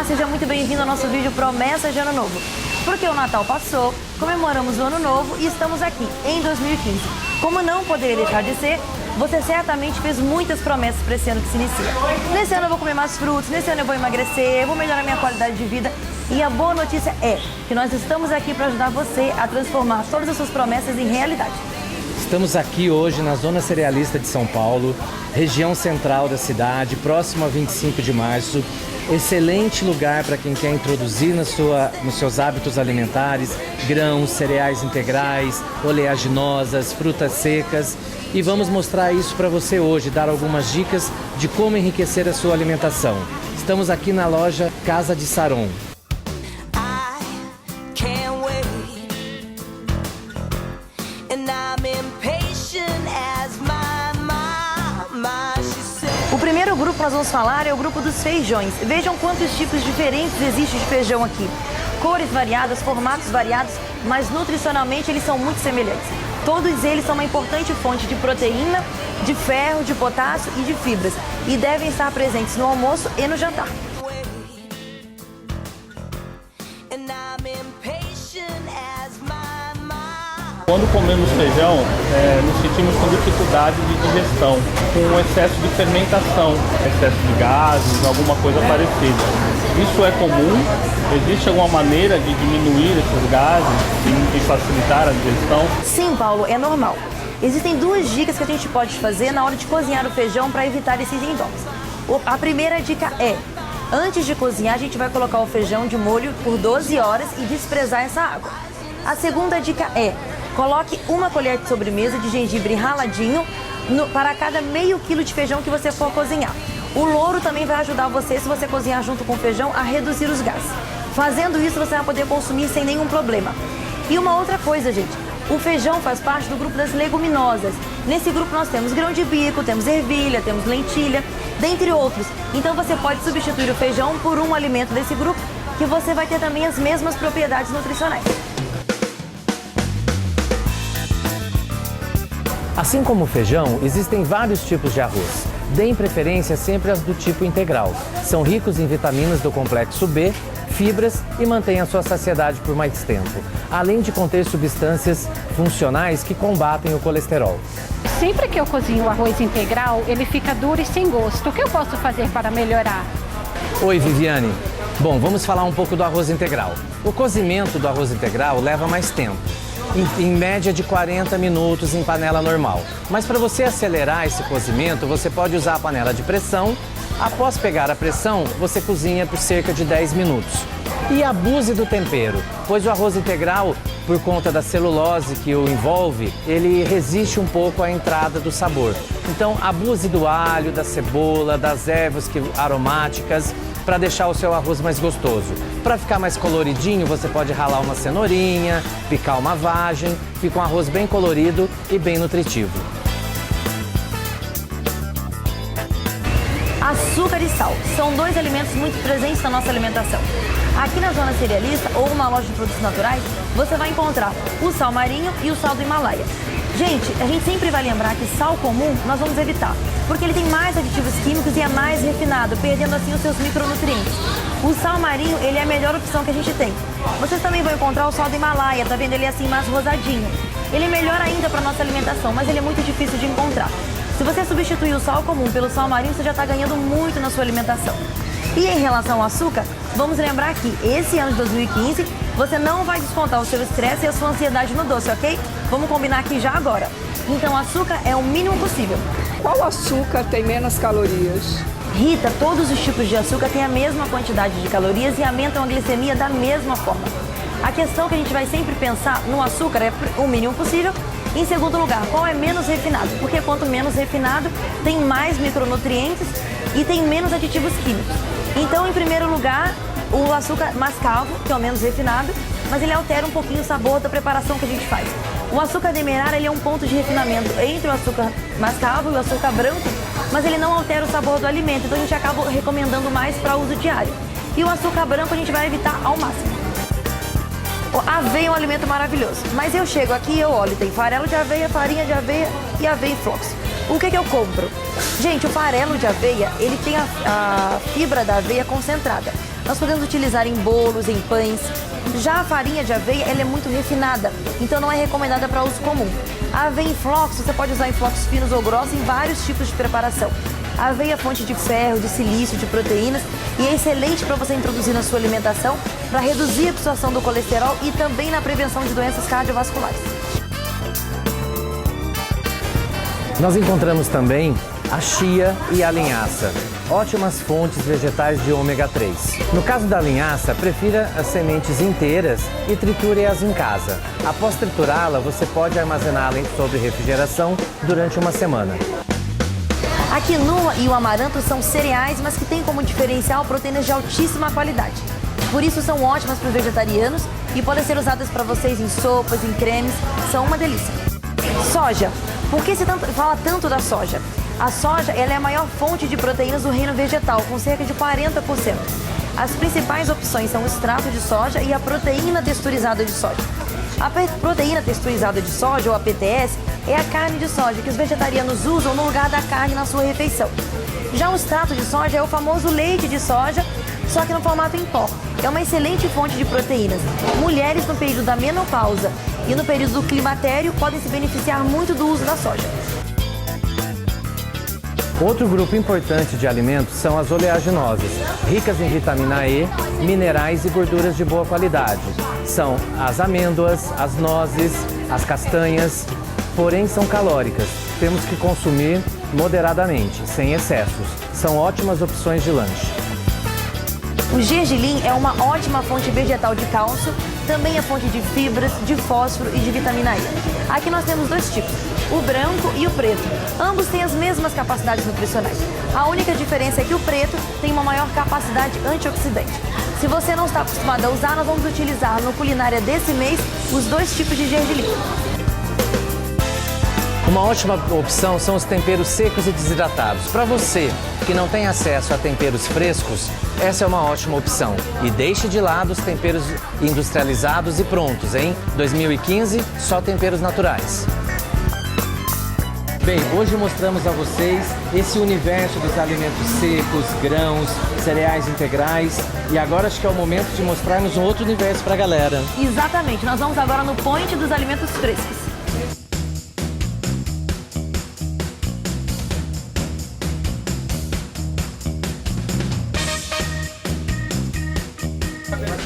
seja muito bem-vindo ao nosso vídeo Promessas de Ano Novo. Porque o Natal passou, comemoramos o Ano Novo e estamos aqui, em 2015. Como não poderia deixar de ser, você certamente fez muitas promessas para esse ano que se inicia. Nesse ano eu vou comer mais frutos, nesse ano eu vou emagrecer, eu vou melhorar minha qualidade de vida. E a boa notícia é que nós estamos aqui para ajudar você a transformar todas as suas promessas em realidade. Estamos aqui hoje na Zona Cerealista de São Paulo, região central da cidade, próximo a 25 de março. Excelente lugar para quem quer introduzir nos seus hábitos alimentares, grãos, cereais integrais, oleaginosas, frutas secas. E vamos mostrar isso para você hoje, dar algumas dicas de como enriquecer a sua alimentação. Estamos aqui na loja Casa de Saron. O primeiro grupo que nós vamos falar é o grupo dos feijões. Vejam quantos tipos diferentes existem de feijão aqui. Cores variadas, formatos variados, mas nutricionalmente eles são muito semelhantes. Todos eles são uma importante fonte de proteína, de ferro, de potássio e de fibras. E devem estar presentes no almoço e no jantar. Quando comemos feijão, nos sentimos com dificuldade de digestão, com excesso de fermentação, excesso de gases, alguma coisa parecida. Isso é comum? Existe alguma maneira de diminuir esses gases e facilitar a digestão? Sim, Paulo, é normal. Existem duas dicas que a gente pode fazer na hora de cozinhar o feijão para evitar esses sintomas. A primeira dica é: antes de cozinhar, a gente vai colocar o feijão de molho por 12 horas e desprezar essa água. A segunda dica é: coloque uma colher de sobremesa de gengibre raladinho para cada meio quilo de feijão que você for cozinhar. O louro também vai ajudar você, se você cozinhar junto com o feijão, a reduzir os gases. Fazendo isso, você vai poder consumir sem nenhum problema. E uma outra coisa, gente, o feijão faz parte do grupo das leguminosas. Nesse grupo nós temos grão de bico, temos ervilha, temos lentilha, dentre outros. Então você pode substituir o feijão por um alimento desse grupo, que você vai ter também as mesmas propriedades nutricionais. Assim como o feijão, existem vários tipos de arroz. Deem preferência sempre aos do tipo integral. São ricos em vitaminas do complexo B, fibras e mantêm a sua saciedade por mais tempo, além de conter substâncias funcionais que combatem o colesterol. Sempre que eu cozinho o arroz integral, ele fica duro e sem gosto. O que eu posso fazer para melhorar? Oi, Viviane. Bom, vamos falar um pouco do arroz integral. O cozimento do arroz integral leva mais tempo. Em média de 40 minutos em panela normal. Mas para você acelerar esse cozimento, você pode usar a panela de pressão. Após pegar a pressão, você cozinha por cerca de 10 minutos. E abuse do tempero, pois o arroz integral, por conta da celulose que o envolve, ele resiste um pouco à entrada do sabor. Então, abuse do alho, da cebola, das ervas aromáticas, para deixar o seu arroz mais gostoso. Para ficar mais coloridinho, você pode ralar uma cenourinha, picar uma vagem, fica um arroz bem colorido e bem nutritivo. Açúcar e sal são dois alimentos muito presentes na nossa alimentação. Aqui na Zona Cerealista ou uma loja de produtos naturais, você vai encontrar o sal marinho e o sal do Himalaia. Gente, a gente sempre vai lembrar que sal comum nós vamos evitar, porque ele tem mais aditivos químicos e é mais refinado, perdendo assim os seus micronutrientes. O sal marinho, ele é a melhor opção que a gente tem. Vocês também vão encontrar o sal do Himalaia, tá vendo? Ele é assim mais rosadinho. Ele é melhor ainda para nossa alimentação, mas ele é muito difícil de encontrar. Se você substituir o sal comum pelo sal marinho, você já está ganhando muito na sua alimentação. E em relação ao açúcar, vamos lembrar que esse ano de 2015, você não vai descontar o seu estresse e a sua ansiedade no doce, ok? Vamos combinar aqui já agora. Então, açúcar é o mínimo possível. Qual açúcar tem menos calorias? Rita, todos os tipos de açúcar têm a mesma quantidade de calorias e aumentam a glicemia da mesma forma. A questão que a gente vai sempre pensar no açúcar é o mínimo possível. Em segundo lugar, qual é menos refinado? Porque quanto menos refinado, tem mais micronutrientes e tem menos aditivos químicos. Então, em primeiro lugar, o açúcar mascavo, que é o menos refinado, mas ele altera um pouquinho o sabor da preparação que a gente faz. O açúcar demerara, ele é um ponto de refinamento entre o açúcar mascavo e o açúcar branco, mas ele não altera o sabor do alimento, então a gente acaba recomendando mais para uso diário. E o açúcar branco a gente vai evitar ao máximo. A aveia é um alimento maravilhoso, mas eu chego aqui e eu olho, tem farelo de aveia, farinha de aveia e aveia e flocos. O que eu compro? Gente, o farelo de aveia, ele tem a fibra da aveia concentrada. Nós podemos utilizar em bolos, em pães. Já a farinha de aveia, ela é muito refinada, então não é recomendada para uso comum. A aveia em flocos, você pode usar em flocos finos ou grossos em vários tipos de preparação. A aveia é fonte de ferro, de silício, de proteínas e é excelente para você introduzir na sua alimentação para reduzir a absorção do colesterol e também na prevenção de doenças cardiovasculares. Nós encontramos também a chia e a linhaça, ótimas fontes vegetais de ômega 3. No caso da linhaça, prefira as sementes inteiras e triture-as em casa. Após triturá-la, você pode armazená-la sob refrigeração durante uma semana. A quinoa e o amaranto são cereais, mas que têm como diferencial proteínas de altíssima qualidade. Por isso são ótimas para os vegetarianos e podem ser usadas para vocês em sopas, em cremes, são uma delícia. Soja. Por que se fala tanto da soja? A soja ela é a maior fonte de proteínas do reino vegetal, com cerca de 40%. As principais opções são o extrato de soja e a proteína texturizada de soja. A proteína texturizada de soja, ou a PTS, é a carne de soja que os vegetarianos usam no lugar da carne na sua refeição. Já o extrato de soja é o famoso leite de soja, só que no formato em pó. É uma excelente fonte de proteínas. Mulheres no período da menopausa e no período do climatério podem se beneficiar muito do uso da soja. Outro grupo importante de alimentos são as oleaginosas, ricas em vitamina E, minerais e gorduras de boa qualidade. São as amêndoas, as nozes, as castanhas, porém são calóricas. Temos que consumir moderadamente, sem excessos. São ótimas opções de lanche. O gergelim é uma ótima fonte vegetal de cálcio, também é fonte de fibras, de fósforo e de vitamina E. Aqui nós temos dois tipos, o branco e o preto. Ambos têm as mesmas capacidades nutricionais. A única diferença é que o preto tem uma maior capacidade antioxidante. Se você não está acostumado a usar, nós vamos utilizar no Culinária desse mês os dois tipos de gergelim. Uma ótima opção são os temperos secos e desidratados. Para você que não tem acesso a temperos frescos, essa é uma ótima opção. E deixe de lado os temperos industrializados e prontos, hein? 2015, só temperos naturais. Bem, hoje mostramos a vocês esse universo dos alimentos secos, grãos, cereais integrais. E agora acho que é o momento de mostrarmos um outro universo para a galera. Exatamente, nós vamos agora no point dos alimentos frescos.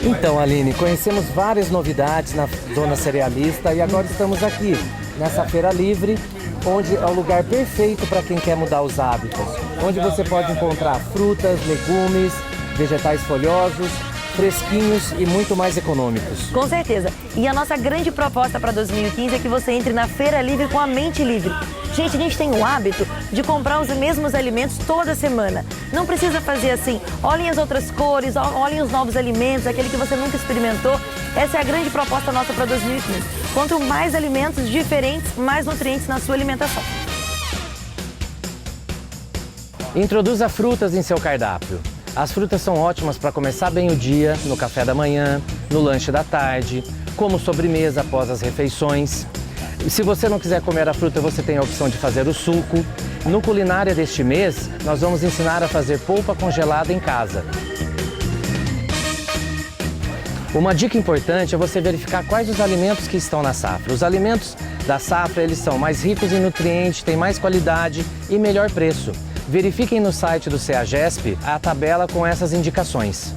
Então, Aline, conhecemos várias novidades na zona cerealista e agora estamos aqui, nessa feira livre, onde é o lugar perfeito para quem quer mudar os hábitos, onde você pode encontrar frutas, legumes, vegetais folhosos, fresquinhos e muito mais econômicos. Com certeza. E a nossa grande proposta para 2015 é que você entre na Feira Livre com a mente livre. Gente, a gente tem o hábito de comprar os mesmos alimentos toda semana. Não precisa fazer assim. Olhem as outras cores, olhem os novos alimentos, aquele que você nunca experimentou. Essa é a grande proposta nossa para 2015. Quanto mais alimentos diferentes, mais nutrientes na sua alimentação. Introduza frutas em seu cardápio. As frutas são ótimas para começar bem o dia, no café da manhã, no lanche da tarde, como sobremesa após as refeições. E se você não quiser comer a fruta, você tem a opção de fazer o suco. No Culinária deste mês, nós vamos ensinar a fazer polpa congelada em casa. Uma dica importante é você verificar quais os alimentos que estão na safra. Os alimentos da safra, eles são mais ricos em nutrientes, têm mais qualidade e melhor preço. Verifiquem no site do CEAGESP a tabela com essas indicações.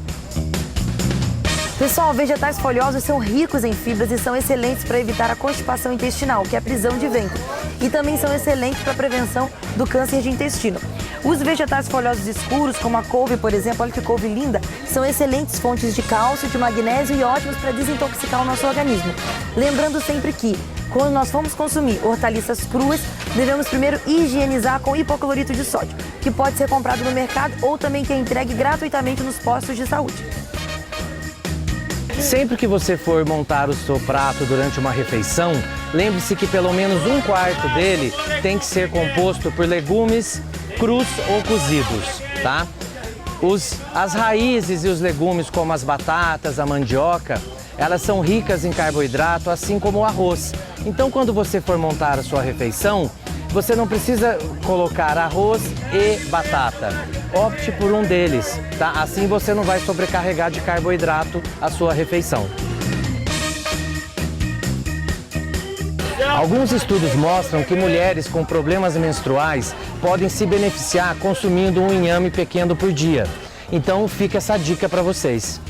Pessoal, vegetais folhosos são ricos em fibras e são excelentes para evitar a constipação intestinal, que é a prisão de ventre. E também são excelentes para a prevenção do câncer de intestino. Os vegetais folhosos escuros, como a couve, por exemplo, olha que couve linda, são excelentes fontes de cálcio, de magnésio e ótimos para desintoxicar o nosso organismo. Lembrando sempre que, quando nós formos consumir hortaliças cruas, devemos primeiro higienizar com hipoclorito de sódio, que pode ser comprado no mercado ou também que é entregue gratuitamente nos postos de saúde. Sempre que você for montar o seu prato durante uma refeição, lembre-se que pelo menos um quarto dele tem que ser composto por legumes crus ou cozidos, tá? As raízes e os legumes, como as batatas, a mandioca, elas são ricas em carboidrato, assim como o arroz. Então, quando você for montar a sua refeição, Você não precisa colocar arroz e batata. Opte por um deles, tá? Assim você não vai sobrecarregar de carboidrato a sua refeição. Alguns estudos mostram que mulheres com problemas menstruais podem se beneficiar consumindo um inhame pequeno por dia. Então fica essa dica para vocês.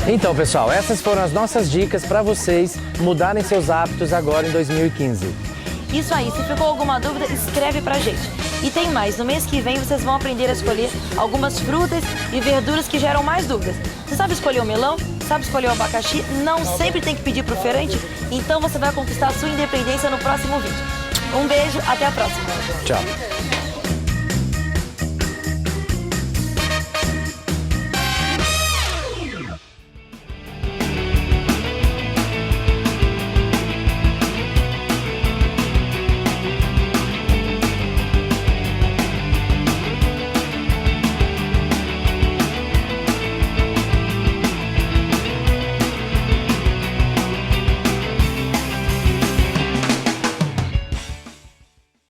Então, pessoal, essas foram as nossas dicas para vocês mudarem seus hábitos agora em 2015. Isso aí, se ficou alguma dúvida, escreve pra gente. E tem mais, no mês que vem vocês vão aprender a escolher algumas frutas e verduras que geram mais dúvidas. Você sabe escolher o melão? Sabe escolher o abacaxi? Não sempre tem que pedir pro feirante? Então você vai conquistar a sua independência no próximo vídeo. Um beijo, até a próxima. Tchau.